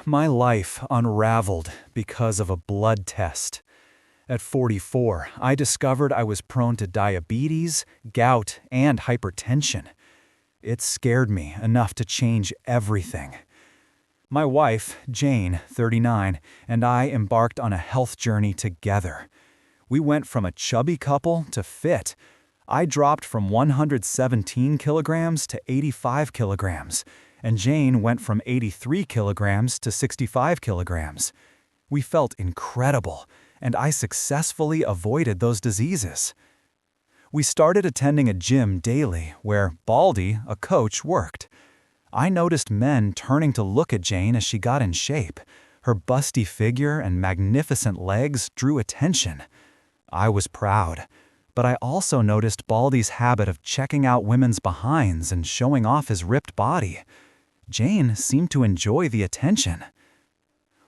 My life unraveled because of a blood test. At 44, I discovered I was prone to diabetes, gout, and hypertension. It scared me enough to change everything. My wife, Jane, 39, and I embarked on a health journey together. We went from a chubby couple to fit. I dropped from 117 kilograms to 85 kilograms, and Jane went from 83 kilograms to 65 kilograms. We felt incredible, and I successfully avoided those diseases. We started attending a gym daily where Baldy, a coach, worked. I noticed men turning to look at Jane as she got in shape. Her busty figure and magnificent legs drew attention. I was proud, but I also noticed Baldy's habit of checking out women's behinds and showing off his ripped body. Jane seemed to enjoy the attention.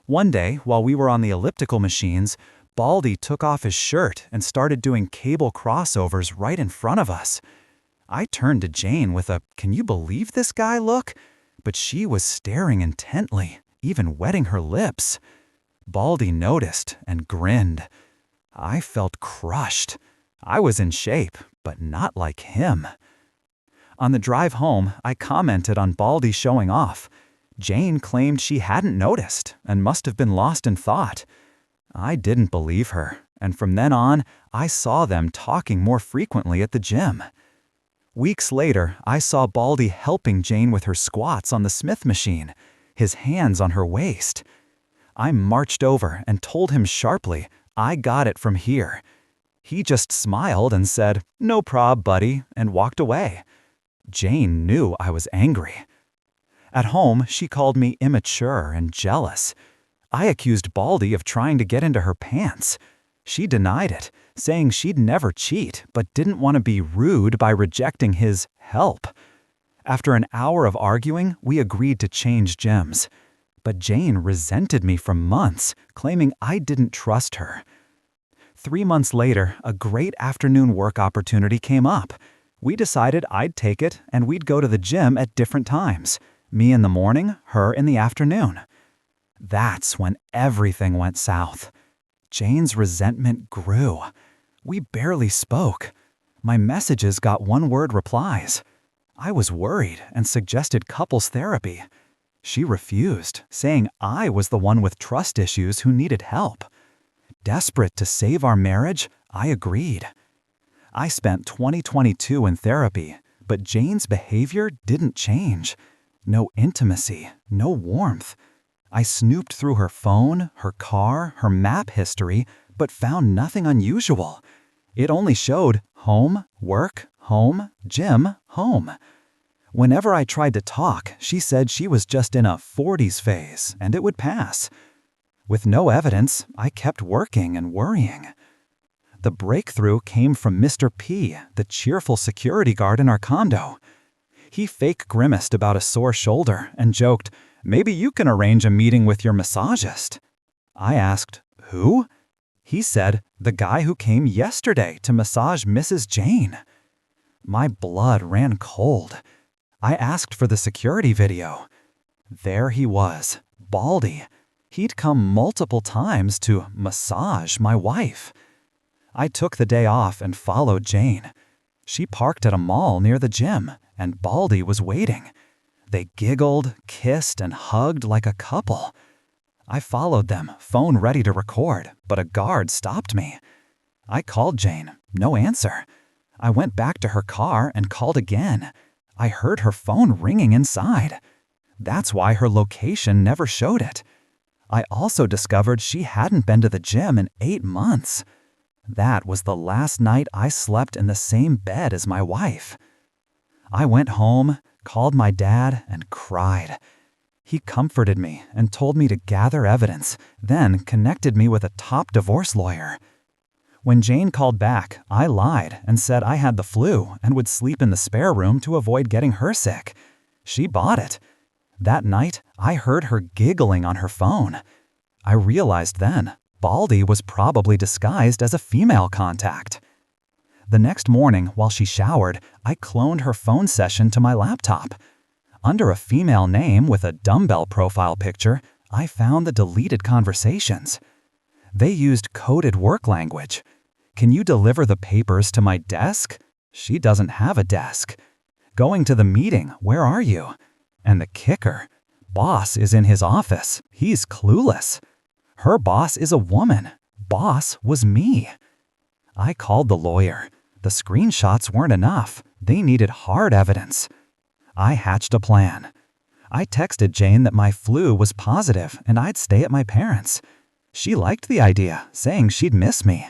One day, while we were on the elliptical machines, Baldy took off his shirt and started doing cable crossovers right in front of us. I turned to Jane with a "Can you believe this guy" look? But she was staring intently, even wetting her lips. Baldy noticed and grinned. I felt crushed. I was in shape, but not like him. On the drive home, I commented on Baldy showing off. Jane claimed she hadn't noticed and must have been lost in thought. I didn't believe her, and from then on, I saw them talking more frequently at the gym. Weeks later, I saw Baldy helping Jane with her squats on the Smith machine, his hands on her waist. I marched over and told him sharply, "I got it from here." He just smiled and said, "No prob, buddy," and walked away. Jane knew I was angry. At home, she called me immature and jealous. I accused Baldy of trying to get into her pants. She denied it, saying she'd never cheat, but didn't want to be rude by rejecting his help. After an hour of arguing, we agreed to change gyms. But Jane resented me for months, claiming I didn't trust her. 3 months later, a great afternoon work opportunity came up. We decided I'd take it and we'd go to the gym at different times. Me in the morning, her in the afternoon. That's when everything went south. Jane's resentment grew. We barely spoke. My messages got one-word replies. I was worried and suggested couples therapy. She refused, saying I was the one with trust issues who needed help. Desperate to save our marriage, I agreed. I spent 2022 in therapy, but Jane's behavior didn't change. No intimacy, no warmth. I snooped through her phone, her car, her map history, but found nothing unusual. It only showed home, work, home, gym, home. Whenever I tried to talk, she said she was just in a 40s phase and it would pass. With no evidence, I kept working and worrying. The breakthrough came from Mr. P, the cheerful security guard in our condo. He fake grimaced about a sore shoulder and joked, "Maybe you can arrange a meeting with your massagist." I asked, "Who?" He said, "The guy who came yesterday to massage Mrs. Jane." My blood ran cold. I asked for the security video. There he was, Baldy. He'd come multiple times to massage my wife. I took the day off and followed Jane. She parked at a mall near the gym, and Baldy was waiting. They giggled, kissed, and hugged like a couple. I followed them, phone ready to record, but a guard stopped me. I called Jane, no answer. I went back to her car and called again. I heard her phone ringing inside. That's why her location never showed it. I also discovered she hadn't been to the gym in 8 months. That was the last night I slept in the same bed as my wife. I went home, called my dad, and cried. He comforted me and told me to gather evidence, then connected me with a top divorce lawyer. When Jane called back, I lied and said I had the flu and would sleep in the spare room to avoid getting her sick. She bought it. That night, I heard her giggling on her phone. I realized then, Baldy was probably disguised as a female contact. The next morning, while she showered, I cloned her phone session to my laptop. Under a female name with a dumbbell profile picture, I found the deleted conversations. They used coded work language. Can you deliver the papers to my desk? She doesn't have a desk. Going to the meeting, where are you? And the kicker, boss is in his office. He's clueless. Her boss is a woman. Boss was me. I called the lawyer. The screenshots weren't enough. They needed hard evidence. I hatched a plan. I texted Jane that my flu was positive and I'd stay at my parents'. She liked the idea, saying she'd miss me.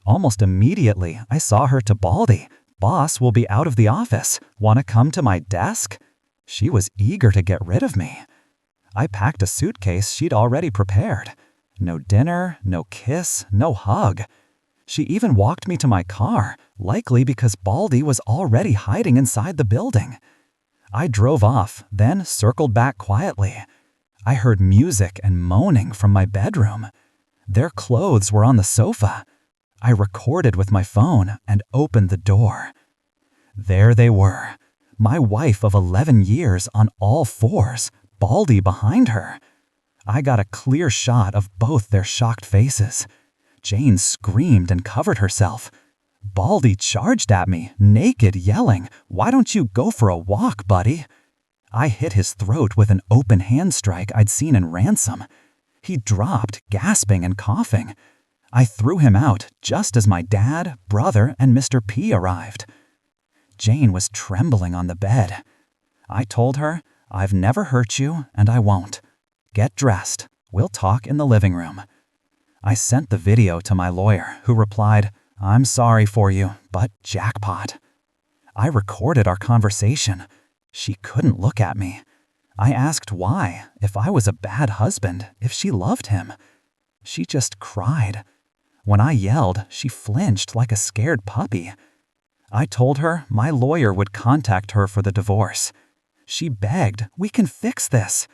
Almost immediately, I saw her to Baldy. Boss will be out of the office. Want to come to my desk? She was eager to get rid of me. I packed a suitcase she'd already prepared. No dinner, no kiss, no hug. She even walked me to my car, likely because Baldy was already hiding inside the building. I drove off, then circled back quietly. I heard music and moaning from my bedroom. Their clothes were on the sofa. I recorded with my phone and opened the door. There they were, my wife of 11 years on all fours, Baldy behind her. I got a clear shot of both their shocked faces. Jane screamed and covered herself. Baldy charged at me, naked, yelling, "Why don't you go for a walk, buddy?" I hit his throat with an open hand strike I'd seen in Ransom. He dropped, gasping and coughing. I threw him out just as my dad, brother, and Mr. P arrived. Jane was trembling on the bed. I told her, "I've never hurt you, and I won't. Get dressed. We'll talk in the living room." I sent the video to my lawyer, who replied, "I'm sorry for you, but jackpot." I recorded our conversation. She couldn't look at me. I asked why, if I was a bad husband, if she loved him. She just cried. When I yelled, she flinched like a scared puppy. I told her my lawyer would contact her for the divorce. She begged, "We can fix this."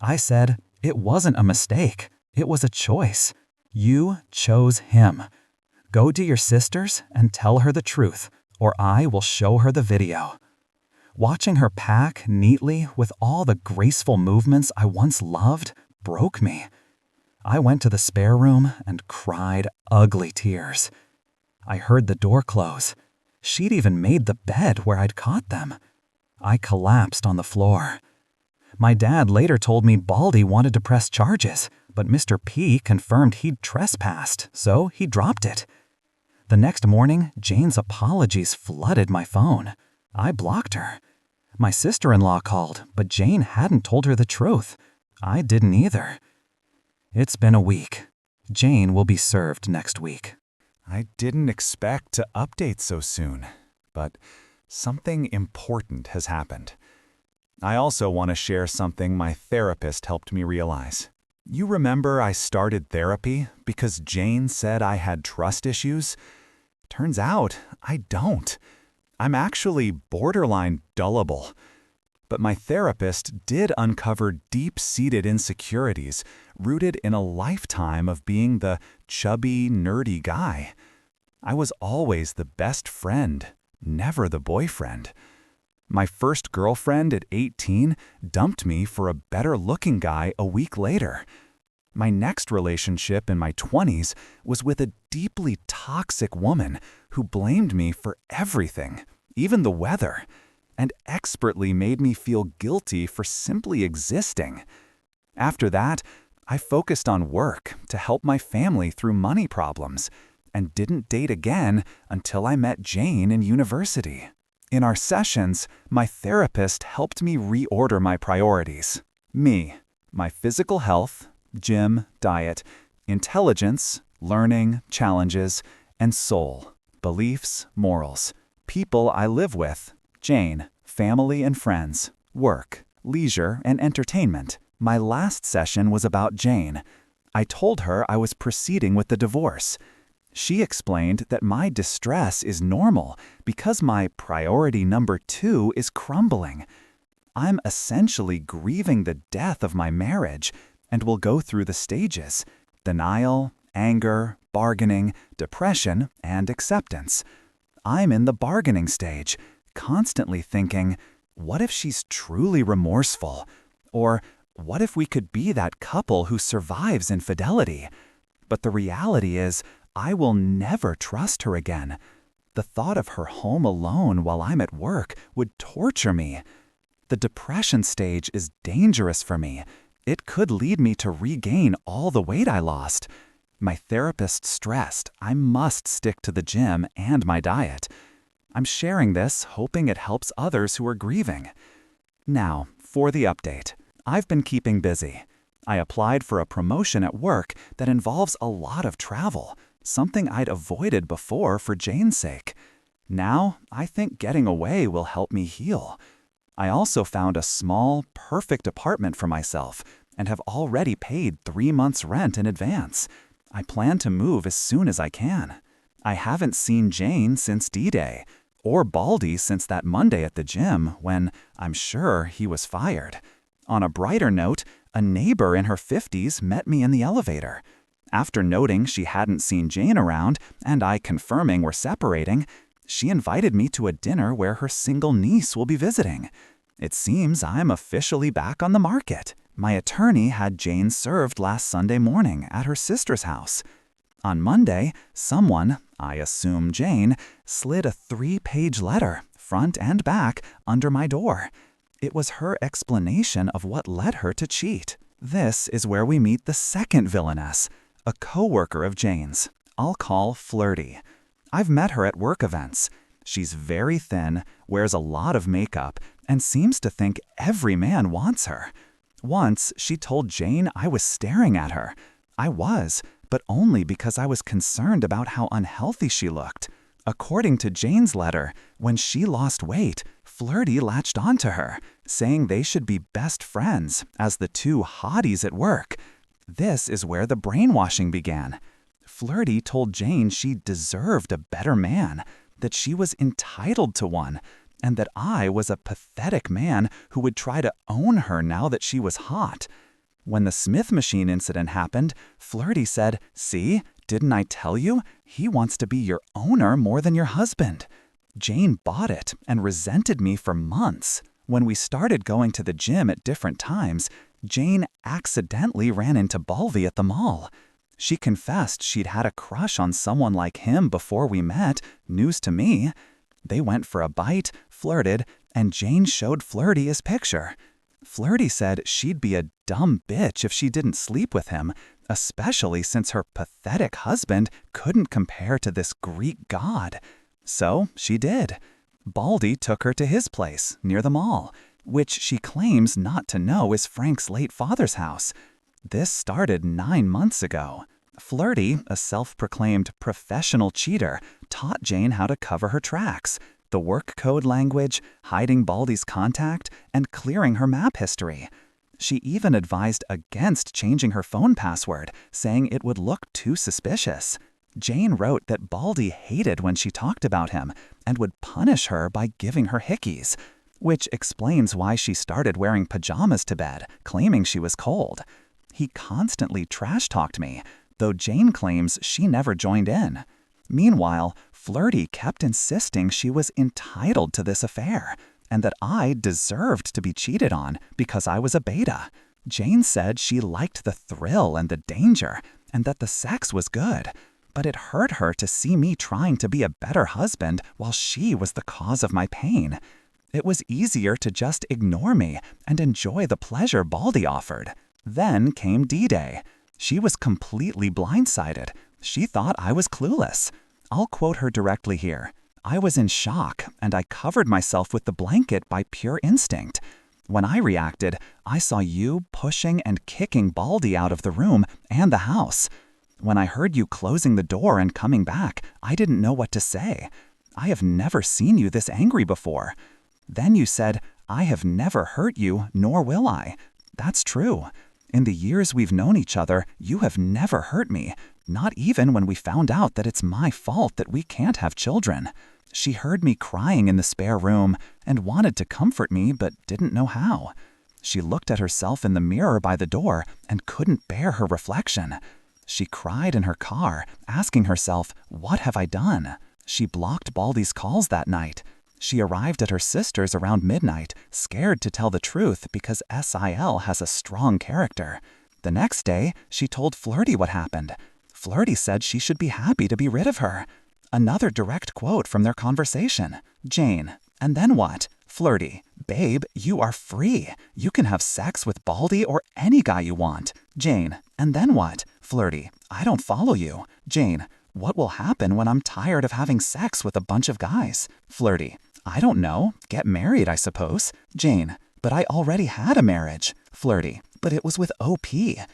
I said, "It wasn't a mistake. It was a choice. You chose him. Go to your sister's and tell her the truth, or I will show her the video." Watching her pack neatly with all the graceful movements I once loved broke me. I went to the spare room and cried ugly tears. I heard the door close. She'd even made the bed where I'd caught them. I collapsed on the floor. My dad later told me Baldy wanted to press charges, but Mr. P confirmed he'd trespassed, so he dropped it. The next morning, Jane's apologies flooded my phone. I blocked her. My sister-in-law called, but Jane hadn't told her the truth. I didn't either. It's been a week. Jane will be served next week. I didn't expect to update so soon, but something important has happened. I also want to share something my therapist helped me realize. You remember I started therapy because Jane said I had trust issues? Turns out I don't. I'm actually borderline dullable. But my therapist did uncover deep-seated insecurities rooted in a lifetime of being the chubby, nerdy guy. I was always the best friend, never the boyfriend. My first girlfriend at 18 dumped me for a better-looking guy a week later. My next relationship in my 20s was with a deeply toxic woman who blamed me for everything, even the weather, and expertly made me feel guilty for simply existing. After that, I focused on work to help my family through money problems and didn't date again until I met Jane in university. In our sessions, my therapist helped me reorder my priorities. Me, my physical health, gym, diet, intelligence, learning, challenges, and soul, beliefs, morals, people I live with, Jane, family and friends, work, leisure, and entertainment. My last session was about Jane. I told her I was proceeding with the divorce. She explained that my distress is normal because my priority number 2 is crumbling. I'm essentially grieving the death of my marriage and will go through the stages: denial, anger, bargaining, depression, and acceptance. I'm in the bargaining stage, constantly thinking, what if she's truly remorseful? Or what if we could be that couple who survives infidelity? But the reality is, I will never trust her again. The thought of her home alone while I'm at work would torture me. The depression stage is dangerous for me. It could lead me to regain all the weight I lost. My therapist stressed I must stick to the gym and my diet. I'm sharing this, hoping it helps others who are grieving. Now, for the update. I've been keeping busy. I applied for a promotion at work that involves a lot of travel, something I'd avoided before for Jane's sake. Now, I think getting away will help me heal. I also found a small, perfect apartment for myself and have already paid 3 months' rent in advance. I plan to move as soon as I can. I haven't seen Jane since D-Day, or Baldy since that Monday at the gym when I'm sure he was fired. On a brighter note, a neighbor in her 50s met me in the elevator. After noting she hadn't seen Jane around, and I confirming we're separating, she invited me to a dinner where her single niece will be visiting. It seems I'm officially back on the market. My attorney had Jane served last Sunday morning at her sister's house. On Monday, someone, I assume Jane, slid a 3-page letter, front and back, under my door. It was her explanation of what led her to cheat. This is where we meet the second villainess, a coworker of Jane's. I'll call Flirty. I've met her at work events. She's very thin, wears a lot of makeup, and seems to think every man wants her. Once, she told Jane I was staring at her. I was, but only because I was concerned about how unhealthy she looked. According to Jane's letter, when she lost weight, Flirty latched onto her, saying they should be best friends as the two hotties at work. This is where the brainwashing began. Flirty told Jane she deserved a better man, that she was entitled to one, and that I was a pathetic man who would try to own her now that she was hot. When the Smith machine incident happened, Flirty said, "See, didn't I tell you? He wants to be your owner more than your husband." Jane bought it and resented me for months. When we started going to the gym at different times, Jane accidentally ran into Baldy at the mall. She confessed she'd had a crush on someone like him before we met, news to me. They went for a bite, flirted, and Jane showed Flirty his picture. Flirty said she'd be a dumb bitch if she didn't sleep with him, especially since her pathetic husband couldn't compare to this Greek god. So she did. Baldy took her to his place, near the mall, which she claims not to know is Frank's late father's house. This started 9 months ago. Flirty, a self-proclaimed professional cheater, taught Jane how to cover her tracks, the work code language, hiding Baldy's contact, and clearing her map history. She even advised against changing her phone password, saying it would look too suspicious. Jane wrote that Baldy hated when she talked about him and would punish her by giving her hickeys, which explains why she started wearing pajamas to bed, claiming she was cold. He constantly trash-talked me, though Jane claims she never joined in. Meanwhile, Flirty kept insisting she was entitled to this affair, and that I deserved to be cheated on because I was a beta. Jane said she liked the thrill and the danger, and that the sex was good, but it hurt her to see me trying to be a better husband while she was the cause of my pain. It was easier to just ignore me and enjoy the pleasure Baldy offered. Then came D-Day. She was completely blindsided. She thought I was clueless. I'll quote her directly here. "I was in shock, and I covered myself with the blanket by pure instinct. When I reacted, I saw you pushing and kicking Baldy out of the room and the house. When I heard you closing the door and coming back, I didn't know what to say. I have never seen you this angry before. Then you said, 'I have never hurt you, nor will I.' That's true. In the years we've known each other, you have never hurt me, not even when we found out that it's my fault that we can't have children." She heard me crying in the spare room and wanted to comfort me but didn't know how. She looked at herself in the mirror by the door and couldn't bear her reflection. She cried in her car, asking herself, "What have I done?" She blocked Baldy's calls that night. She arrived at her sister's around midnight, scared to tell the truth because SIL has a strong character. The next day, she told Flirty what happened. Flirty said she should be happy to be rid of her. Another direct quote from their conversation. Jane, and then what? Flirty, babe, you are free. You can have sex with Baldy or any guy you want. Jane, and then what? Flirty, I don't follow you. Jane, what will happen when I'm tired of having sex with a bunch of guys? Flirty, I don't know. Get married, I suppose. Jane, but I already had a marriage. Flirty, but it was with OP.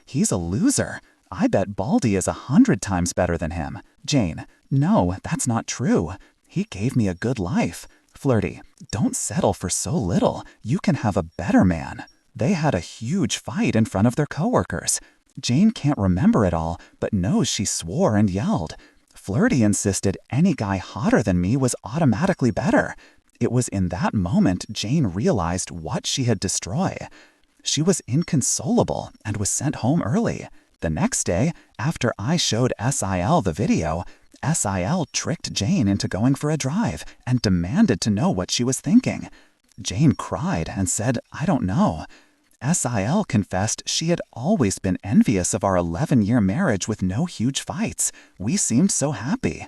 He's a loser. I bet Baldy is 100 times better than him. Jane, no, that's not true. He gave me a good life. Flirty, don't settle for so little. You can have a better man. They had a huge fight in front of their coworkers. Jane can't remember it all, but knows she swore and yelled. Flirty insisted any guy hotter than me was automatically better. It was in that moment Jane realized what she had destroyed. She was inconsolable and was sent home early. The next day, after I showed SIL the video, SIL tricked Jane into going for a drive and demanded to know what she was thinking. Jane cried and said, I don't know. SIL confessed she had always been envious of our 11-year marriage with no huge fights. We seemed so happy.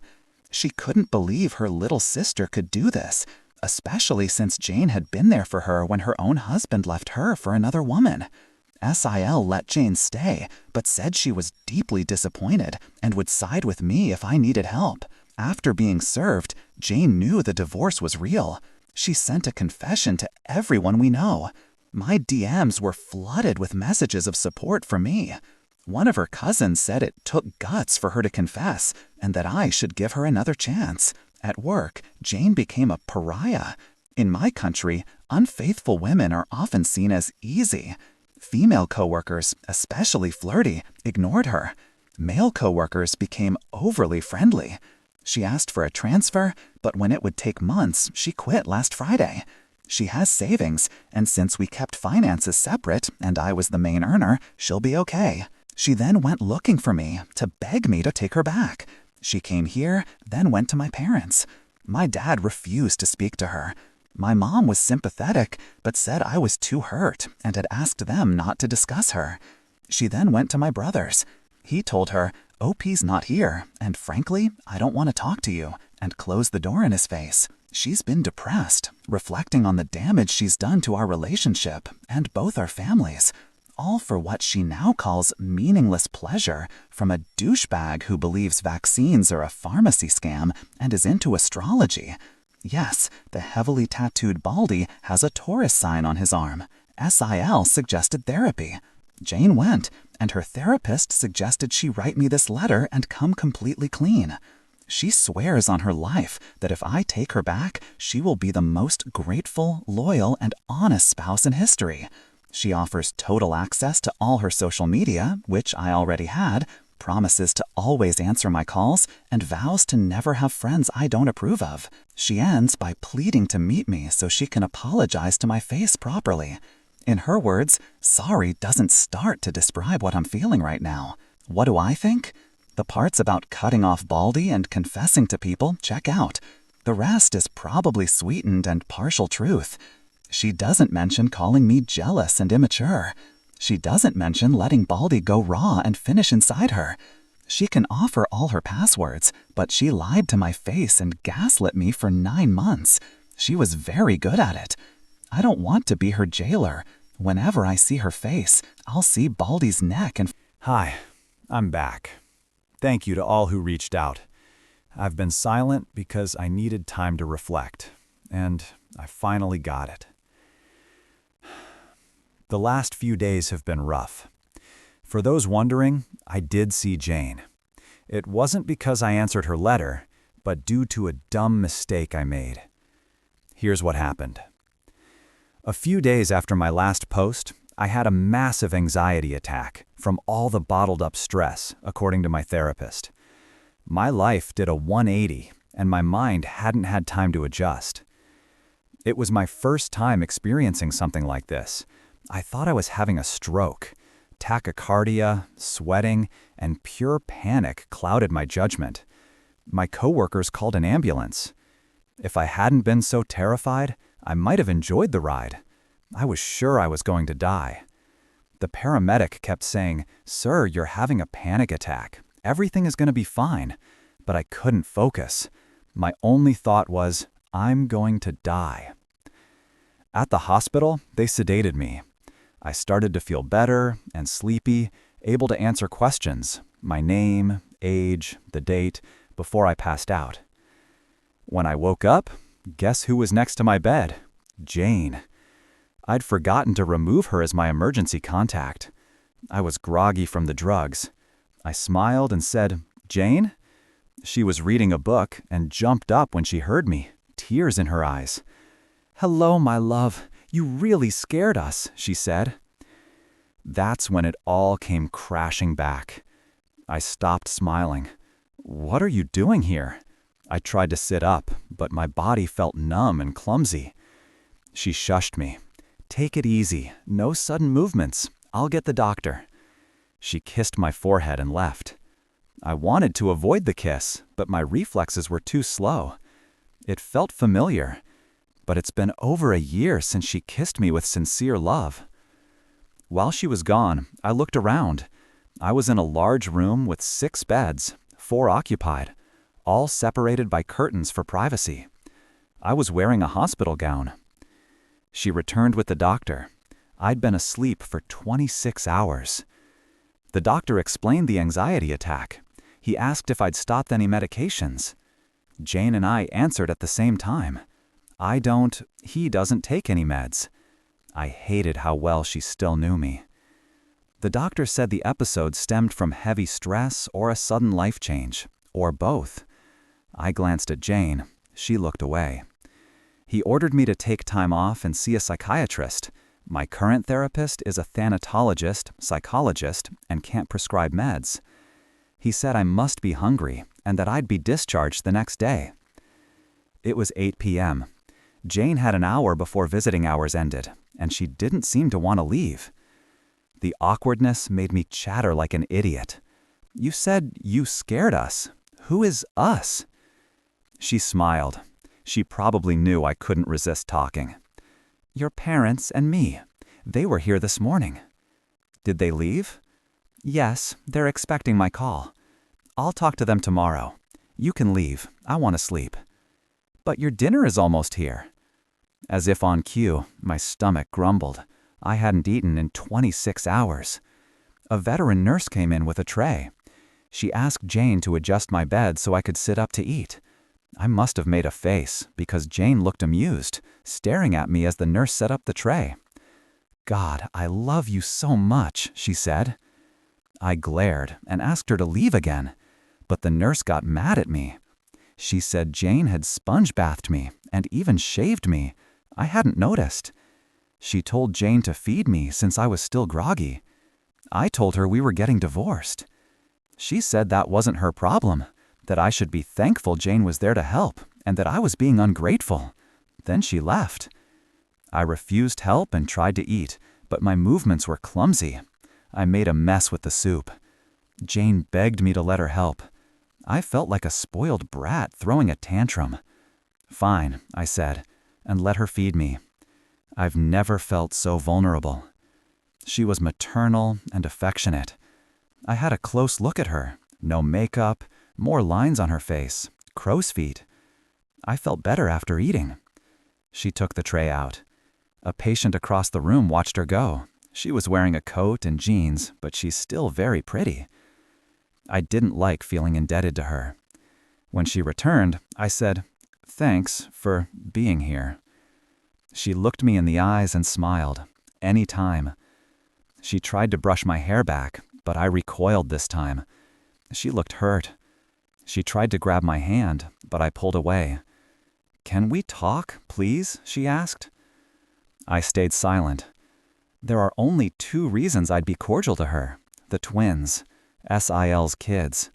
She couldn't believe her little sister could do this, especially since Jane had been there for her when her own husband left her for another woman. SIL let Jane stay, but said she was deeply disappointed and would side with me if I needed help. After being served, Jane knew the divorce was real. She sent a confession to everyone we know. My DMs were flooded with messages of support for me. One of her cousins said it took guts for her to confess and that I should give her another chance. At work, Jane became a pariah. In my country, unfaithful women are often seen as easy. Female coworkers, especially Flirty, ignored her. Male coworkers became overly friendly. She asked for a transfer, but when it would take months, she quit last Friday. She has savings, and since we kept finances separate and I was the main earner, she'll be okay. She then went looking for me to beg me to take her back. She came here, then went to my parents. My dad refused to speak to her. My mom was sympathetic, but said I was too hurt and had asked them not to discuss her. She then went to my brothers. He told her, OP's not here, and frankly, I don't want to talk to you, and closed the door in his face. She's been depressed, reflecting on the damage she's done to our relationship and both our families, all for what she now calls meaningless pleasure from a douchebag who believes vaccines are a pharmacy scam and is into astrology. Yes, the heavily tattooed Baldy has a Taurus sign on his arm. SIL suggested therapy. Jane went, and her therapist suggested she write me this letter and come completely clean. She swears on her life that if I take her back, she will be the most grateful, loyal, and honest spouse in history. She offers total access to all her social media, which I already had, promises to always answer my calls, and vows to never have friends I don't approve of. She ends by pleading to meet me so she can apologize to my face properly. In her words, sorry doesn't start to describe what I'm feeling right now. What do I think? The parts about cutting off Baldy and confessing to people check out. The rest is probably sweetened and partial truth. She doesn't mention calling me jealous and immature. She doesn't mention letting Baldy go raw and finish inside her. She can offer all her passwords, but she lied to my face and gaslit me for 9 months. She was very good at it. I don't want to be her jailer. Whenever I see her face, I'll see Baldy's neck and... Hi, I'm back. Thank you to all who reached out. I've been silent because I needed time to reflect, and I finally got it. The last few days have been rough. For those wondering, I did see Jane. It wasn't because I answered her letter, but due to a dumb mistake I made. Here's what happened. A few days after my last post, I had a massive anxiety attack from all the bottled up stress, according to my therapist. My life did a 180, and my mind hadn't had time to adjust. It was my first time experiencing something like this. I thought I was having a stroke. Tachycardia, sweating, and pure panic clouded my judgment. My coworkers called an ambulance. If I hadn't been so terrified, I might have enjoyed the ride. I was sure I was going to die. The paramedic kept saying, "Sir, you're having a panic attack. Everything is going to be fine." But I couldn't focus. My only thought was, I'm going to die. At the hospital, they sedated me. I started to feel better and sleepy, able to answer questions, my name, age, the date, before I passed out. When I woke up, guess who was next to my bed? Jane. I'd forgotten to remove her as my emergency contact. I was groggy from the drugs. I smiled and said, "Jane?" She was reading a book and jumped up when she heard me, tears in her eyes. "Hello, my love. You really scared us," she said. That's when it all came crashing back. I stopped smiling. "What are you doing here?" I tried to sit up, but my body felt numb and clumsy. She shushed me. "Take it easy. No sudden movements. I'll get the doctor." She kissed my forehead and left. I wanted to avoid the kiss, but my reflexes were too slow. It felt familiar, but it's been over a year since she kissed me with sincere love. While she was gone, I looked around. I was in a large room with 6 beds, 4 occupied, all separated by curtains for privacy. I was wearing a hospital gown. She returned with the doctor. I'd been asleep for 26 hours. The doctor explained the anxiety attack. He asked if I'd stopped any medications. Jane and I answered at the same time. He doesn't take any meds. I hated how well she still knew me. The doctor said the episode stemmed from heavy stress or a sudden life change, or both. I glanced at Jane. She looked away. He ordered me to take time off and see a psychiatrist. My current therapist is a thanatologist, psychologist, and can't prescribe meds. He said I must be hungry and that I'd be discharged the next day. It was 8 p.m. Jane had an hour before visiting hours ended, and she didn't seem to want to leave. The awkwardness made me chatter like an idiot. "You said you scared us. Who is us?" She smiled. She probably knew I couldn't resist talking. "Your parents and me. They were here this morning." "Did they leave?" "Yes, they're expecting my call. I'll talk to them tomorrow. You can leave. I want to sleep." "But your dinner is almost here." As if on cue, my stomach grumbled. I hadn't eaten in 26 hours. A veteran nurse came in with a tray. She asked Jane to adjust my bed so I could sit up to eat. I must have made a face, because Jane looked amused, staring at me as the nurse set up the tray. "God, I love you so much," she said. I glared and asked her to leave again, but the nurse got mad at me. She said Jane had sponge bathed me and even shaved me. I hadn't noticed. She told Jane to feed me since I was still groggy. I told her we were getting divorced. She said that wasn't her problem, that I should be thankful Jane was there to help, and that I was being ungrateful. Then she left. I refused help and tried to eat, but my movements were clumsy. I made a mess with the soup. Jane begged me to let her help. I felt like a spoiled brat throwing a tantrum. "Fine," I said, and let her feed me. I've never felt so vulnerable. She was maternal and affectionate. I had a close look at her. No makeup, more lines on her face, crow's feet. I felt better after eating. She took the tray out. A patient across the room watched her go. She was wearing a coat and jeans, but she's still very pretty. I didn't like feeling indebted to her. When she returned, I said, "Thanks for being here." She looked me in the eyes and smiled. "Any time." She tried to brush my hair back, but I recoiled this time. She looked hurt. She tried to grab my hand, but I pulled away. "Can we talk, please?" she asked. I stayed silent. There are only 2 reasons I'd be cordial to her. The twins, SIL's kids.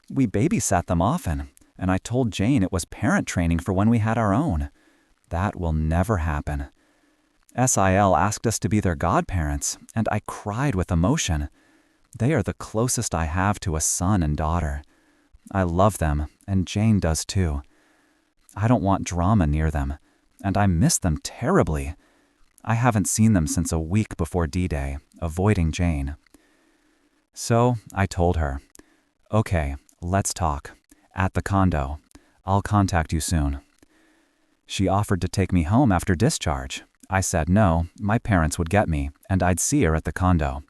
We babysat them often, and I told Jane it was parent training for when we had our own. That will never happen. SIL asked us to be their godparents, and I cried with emotion. They are the closest I have to a son and daughter. I love them, and Jane does too. I don't want drama near them, and I miss them terribly. I haven't seen them since a week before D-Day, avoiding Jane. So I told her, "Okay, let's talk. At the condo. I'll contact you soon." She offered to take me home after discharge. I said no, my parents would get me, and I'd see her at the condo.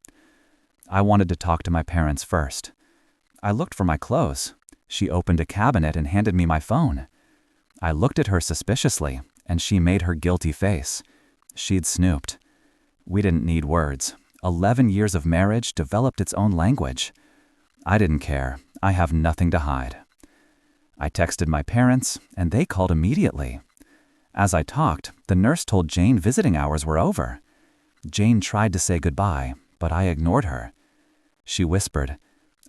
I wanted to talk to my parents first. I looked for my clothes. She opened a cabinet and handed me my phone. I looked at her suspiciously, and she made her guilty face. She'd snooped. We didn't need words. 11 years of marriage developed its own language. I didn't care. I have nothing to hide. I texted my parents, and they called immediately. As I talked, the nurse told Jane visiting hours were over. Jane tried to say goodbye, but I ignored her. She whispered,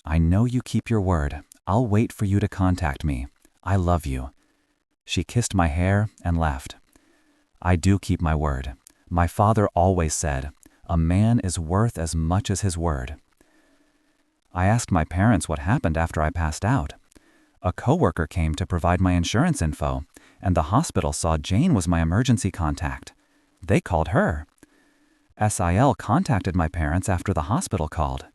"I know you keep your word. I'll wait for you to contact me. I love you." She kissed my hair and left. I do keep my word. My father always said, "A man is worth as much as his word." I asked my parents what happened after I passed out. A coworker came to provide my insurance info, and the hospital saw Jane was my emergency contact. They called her. SIL contacted my parents after the hospital called.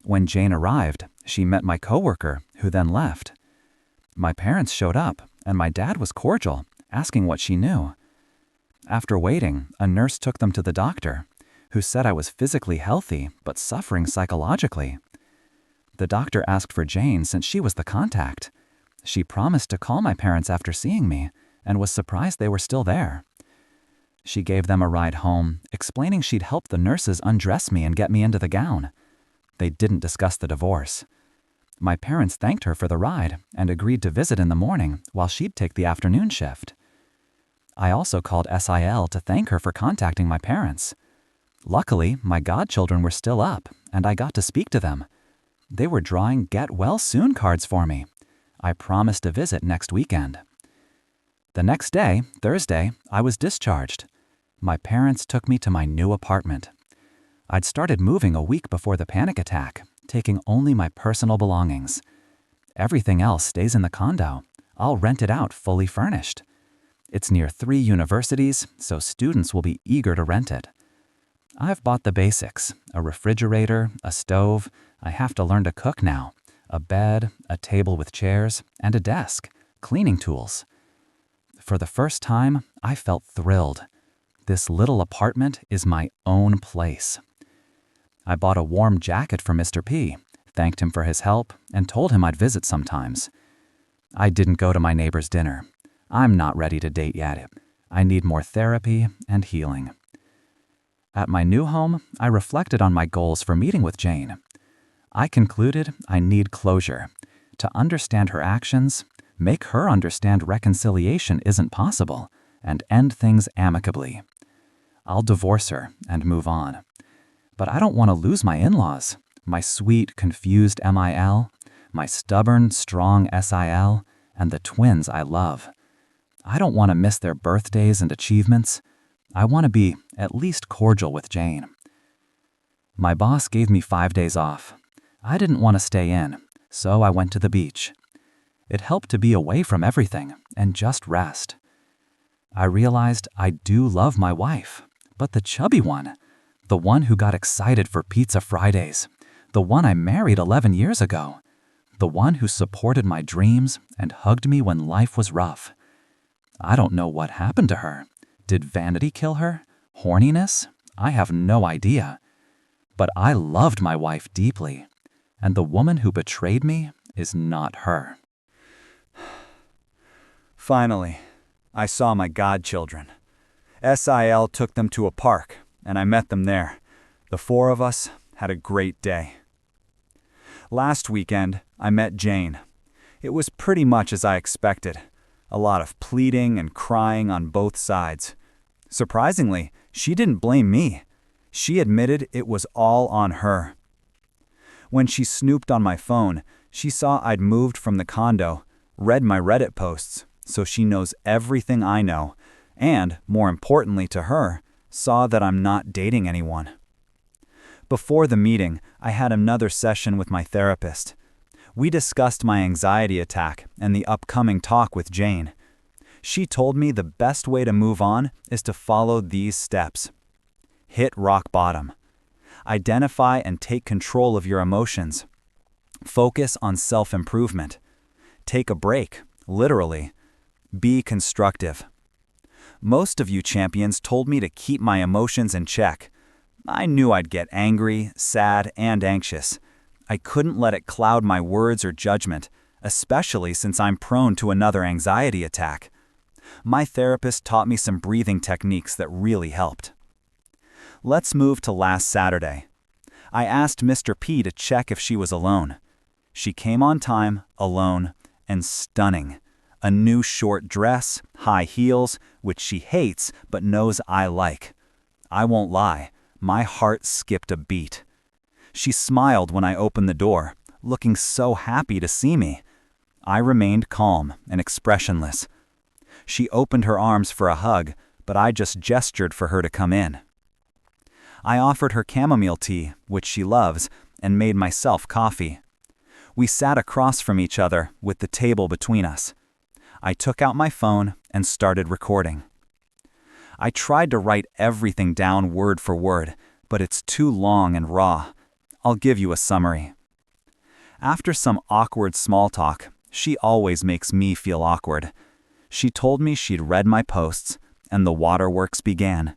When Jane arrived, she met my coworker, who then left. My parents showed up, and my dad was cordial, asking what she knew. After waiting, a nurse took them to the doctor, who said I was physically healthy but suffering psychologically. The doctor asked for Jane since she was the contact. She promised to call my parents after seeing me, and was surprised they were still there. She gave them a ride home, explaining she'd help the nurses undress me and get me into the gown. They didn't discuss the divorce. My parents thanked her for the ride and agreed to visit in the morning while she'd take the afternoon shift. I also called SIL to thank her for contacting my parents. Luckily, my godchildren were still up, and I got to speak to them. They were drawing get well soon cards for me. I promised to visit next weekend. The next day, Thursday, I was discharged. My parents took me to my new apartment. I'd started moving a week before the panic attack, taking only my personal belongings. Everything else stays in the condo. I'll rent it out fully furnished. It's near 3 universities, so students will be eager to rent it. I've bought the basics: a refrigerator, a stove. I have to learn to cook now. A bed, a table with chairs, and a desk, cleaning tools. For the first time, I felt thrilled. This little apartment is my own place. I bought a warm jacket for Mr. P, thanked him for his help, and told him I'd visit sometimes. I didn't go to my neighbor's dinner. I'm not ready to date yet. I need more therapy and healing. At my new home, I reflected on my goals for meeting with Jane. I concluded I need closure, to understand her actions, make her understand reconciliation isn't possible, and end things amicably. I'll divorce her and move on. But I don't want to lose my in-laws, my sweet, confused MIL, my stubborn, strong SIL, and the twins I love. I don't want to miss their birthdays and achievements. I want to be at least cordial with Jane. My boss gave me 5 days off. I didn't want to stay in, so I went to the beach. It helped to be away from everything and just rest. I realized I do love my wife, but the chubby one, the one who got excited for Pizza Fridays, the one I married 11 years ago, the one who supported my dreams and hugged me when life was rough. I don't know what happened to her. Did vanity kill her? Horniness? I have no idea. But I loved my wife deeply, and the woman who betrayed me is not her. Finally, I saw my godchildren. SIL took them to a park, and I met them there. The 4 of us had a great day. Last weekend, I met Jane. It was pretty much as I expected. A lot of pleading and crying on both sides. Surprisingly, she didn't blame me. She admitted it was all on her. When she snooped on my phone, she saw I'd moved from the condo, read my Reddit posts, so she knows everything I know, and, more importantly to her, saw that I'm not dating anyone. Before the meeting, I had another session with my therapist. We discussed my anxiety attack and the upcoming talk with Jane. She told me the best way to move on is to follow these steps. Hit rock bottom. Identify and take control of your emotions. Focus on self-improvement. Take a break, literally. Be constructive. Most of you champions told me to keep my emotions in check. I knew I'd get angry, sad, and anxious. I couldn't let it cloud my words or judgment, especially since I'm prone to another anxiety attack. My therapist taught me some breathing techniques that really helped. Let's move to last Saturday. I asked Mr. P to check if she was alone. She came on time, alone, and stunning. A new short dress, high heels, which she hates but knows I like. I won't lie, my heart skipped a beat. She smiled when I opened the door, looking so happy to see me. I remained calm and expressionless. She opened her arms for a hug, but I just gestured for her to come in. I offered her chamomile tea, which she loves, and made myself coffee. We sat across from each other with the table between us. I took out my phone and started recording. I tried to write everything down word for word, but it's too long and raw. I'll give you a summary. After some awkward small talk, she always makes me feel awkward. She told me she'd read my posts, and the waterworks began.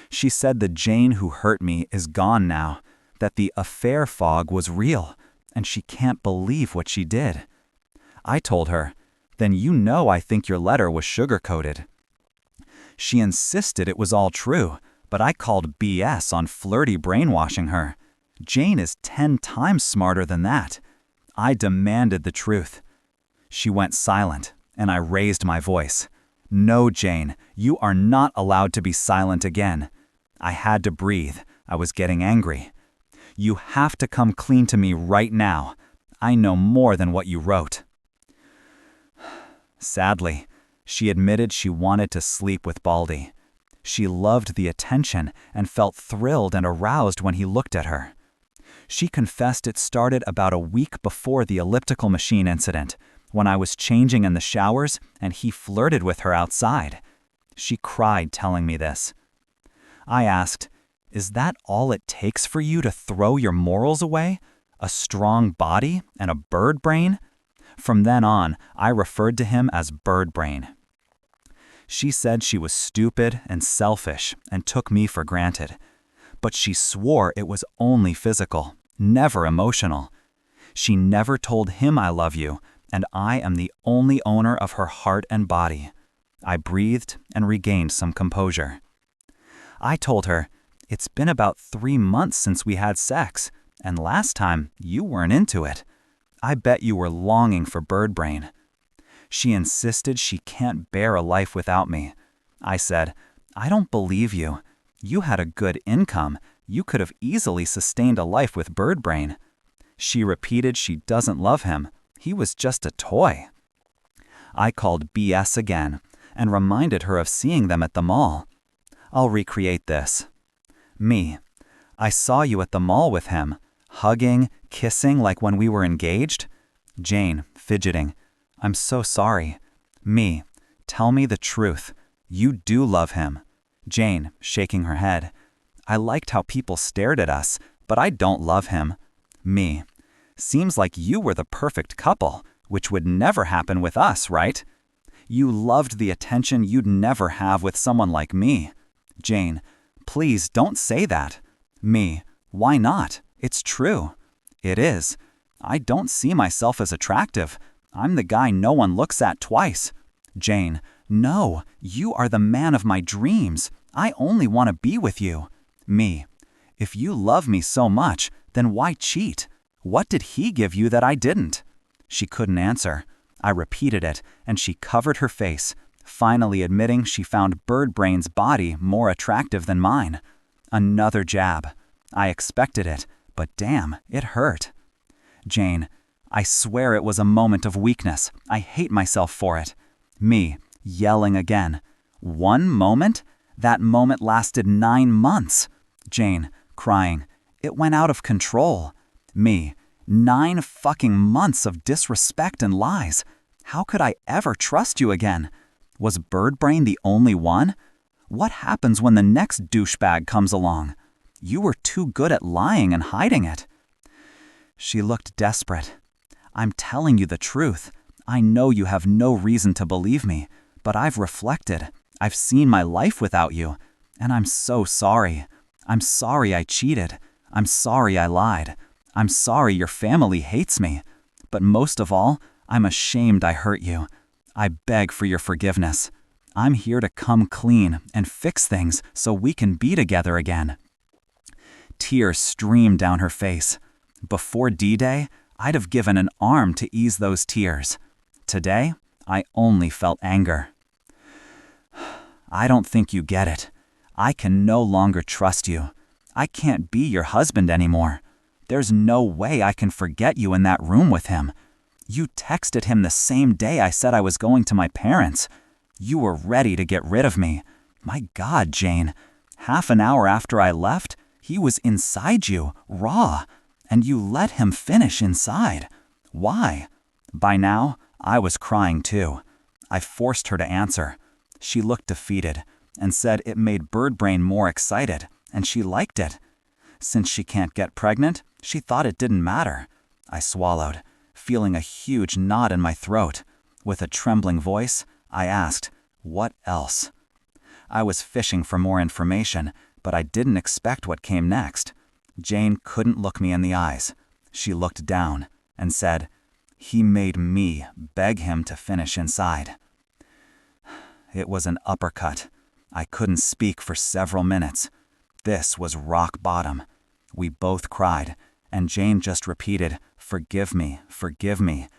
She said the Jane who hurt me is gone now, that the affair fog was real, and she can't believe what she did. I told her, then you know I think your letter was sugar-coated. She insisted it was all true, but I called BS on flirty brainwashing her. Jane is 10 times smarter than that. I demanded the truth. She went silent, and I raised my voice. No, Jane, you are not allowed to be silent again. I had to breathe. I was getting angry. You have to come clean to me right now. I know more than what you wrote. Sadly, she admitted she wanted to sleep with Baldy. She loved the attention and felt thrilled and aroused when he looked at her. She confessed it started about a week before the elliptical machine incident, when I was changing in the showers and he flirted with her outside. She cried telling me this. I asked, is that all it takes for you to throw your morals away? A strong body and a bird brain? From then on, I referred to him as Bird Brain. She said she was stupid and selfish and took me for granted. But she swore it was only physical, never emotional. She never told him I love you, and I am the only owner of her heart and body. I breathed and regained some composure. I told her, it's been about 3 months since we had sex, and last time you weren't into it. I bet you were longing for Bird Brain. She insisted she can't bear a life without me. I said, I don't believe you. You had a good income. You could have easily sustained a life with Bird Brain. She repeated she doesn't love him. He was just a toy. I called BS again and reminded her of seeing them at the mall. I'll recreate this. Me. I saw you at the mall with him, hugging, kissing like when we were engaged. Jane, fidgeting. I'm so sorry. Me. Tell me the truth. You do love him. Jane, shaking her head. I liked how people stared at us, but I don't love him. Me. Seems like you were the perfect couple, which would never happen with us, right? You loved the attention you'd never have with someone like me. Jane, please don't say that. Me, why not? It's true. It is. I don't see myself as attractive. I'm the guy no one looks at twice. Jane, no, you are the man of my dreams. I only want to be with you. Me, if you love me so much, then why cheat? What did he give you that I didn't? She couldn't answer. I repeated it, and she covered her face, finally admitting she found Bird Brain's body more attractive than mine. Another jab. I expected it, but damn, it hurt. Jane, I swear it was a moment of weakness. I hate myself for it. Me, yelling again. 1 moment? That moment lasted 9 months. Jane, crying. It went out of control. Me, 9 fucking months of disrespect and lies. How could I ever trust you again? Was Birdbrain the only one? What happens when the next douchebag comes along? You were too good at lying and hiding it. She looked desperate. I'm telling you the truth. I know you have no reason to believe me, but I've reflected. I've seen my life without you, and I'm so sorry. I'm sorry I cheated. I'm sorry I lied. I'm sorry your family hates me. But most of all, I'm ashamed I hurt you. I beg for your forgiveness. I'm here to come clean and fix things so we can be together again. Tears streamed down her face. Before D-Day, I'd have given an arm to ease those tears. Today, I only felt anger. I don't think you get it. I can no longer trust you. I can't be your husband anymore. There's no way I can forget you in that room with him. You texted him the same day I said I was going to my parents. You were ready to get rid of me. My God, Jane. Half an hour after I left, he was inside you, raw, and you let him finish inside. Why? By now, I was crying too. I forced her to answer. She looked defeated and said it made Birdbrain more excited, and she liked it. Since she can't get pregnant, she thought it didn't matter. I swallowed, feeling a huge knot in my throat. With a trembling voice, I asked, "What else?" I was fishing for more information, but I didn't expect what came next. Jane couldn't look me in the eyes. She looked down and said, "He made me beg him to finish inside." It was an uppercut. I couldn't speak for several minutes. This was rock bottom. We both cried, and Jane just repeated, "Forgive me, forgive me."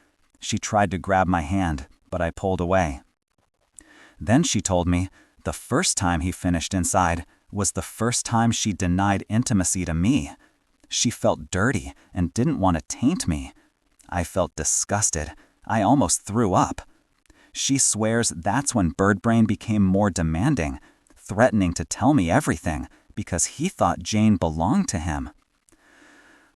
She tried to grab my hand, but I pulled away. Then she told me the first time he finished inside was the first time she denied intimacy to me. She felt dirty and didn't want to taint me. I felt disgusted. I almost threw up. She swears that's when Birdbrain became more demanding, threatening to tell me everything because he thought Jane belonged to him.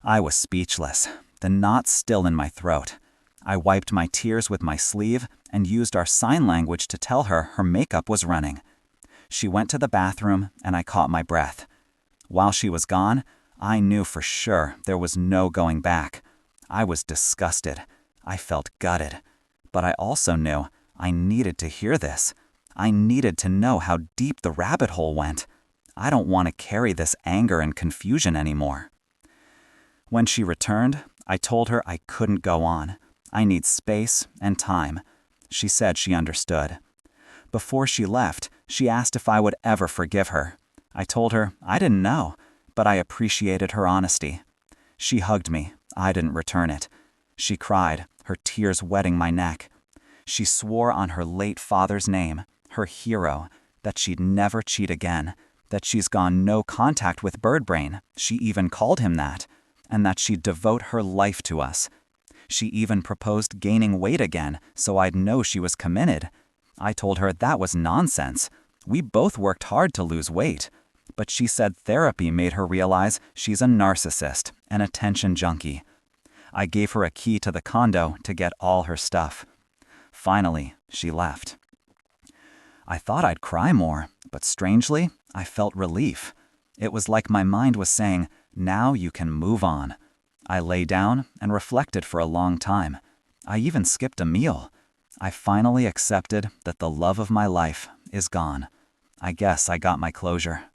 I was speechless, the knot still in my throat. I wiped my tears with my sleeve and used our sign language to tell her her makeup was running. She went to the bathroom and I caught my breath. While she was gone, I knew for sure there was no going back. I was disgusted. I felt gutted. But I also knew I needed to hear this. I needed to know how deep the rabbit hole went. I don't want to carry this anger and confusion anymore. When she returned, I told her I couldn't go on. I need space and time. She said she understood. Before she left, she asked if I would ever forgive her. I told her I didn't know, but I appreciated her honesty. She hugged me. I didn't return it. She cried, her tears wetting my neck. She swore on her late father's name, her hero, that she'd never cheat again, that she's gone no contact with Birdbrain, she even called him that, and that she'd devote her life to us. She even proposed gaining weight again so I'd know she was committed. I told her that was nonsense. We both worked hard to lose weight. But she said therapy made her realize she's a narcissist, an attention junkie. I gave her a key to the condo to get all her stuff. Finally, she left. I thought I'd cry more, but strangely, I felt relief. It was like my mind was saying, now you can move on. I lay down and reflected for a long time. I even skipped a meal. I finally accepted that the love of my life is gone. I guess I got my closure.